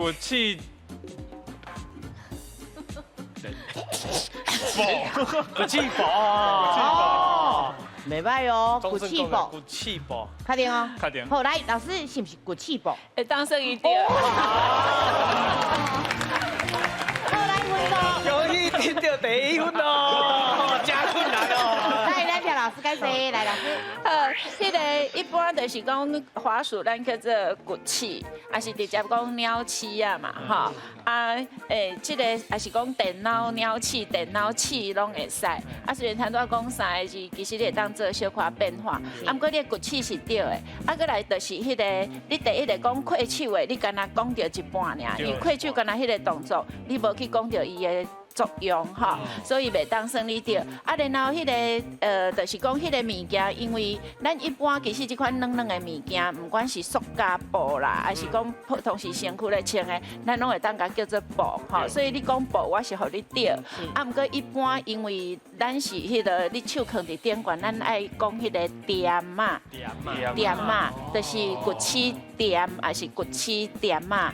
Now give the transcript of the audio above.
骨气。骨气宝哦，袂歹哦，骨气宝，骨气宝，确定哦。确定好，来，老师是不是骨气宝？会当算一点。好，来分数。容易听到第一分哦，加困难哦。来，咱听老师解释，来，老师。迄个一般就是讲花鼠，咱叫做骨气，也是直接讲鸟鼠啊嘛，吼。即个也是讲电脑鸟鼠、电脑鼠拢会使。虽然谈到讲三个字，其实你会当做小可变化。不过你的骨气是对的，过来就是迄个，你第一个讲快手的，你敢若讲到一半尔，因为快手敢若迄个动作，你无去讲到伊的。作用哈，所以袂当算你着。然后迄个就是讲迄个物件，因为咱一般其实即款软的物件，不管是塑胶布啦，还是讲普通是身躯咧穿的，咱拢会当甲叫做布哈。所以你讲布，我是互你着。不过一般因为咱是迄个你手放伫顶悬，咱爱讲迄个点嘛，点嘛，就是骨齿点，还是骨齿点嘛。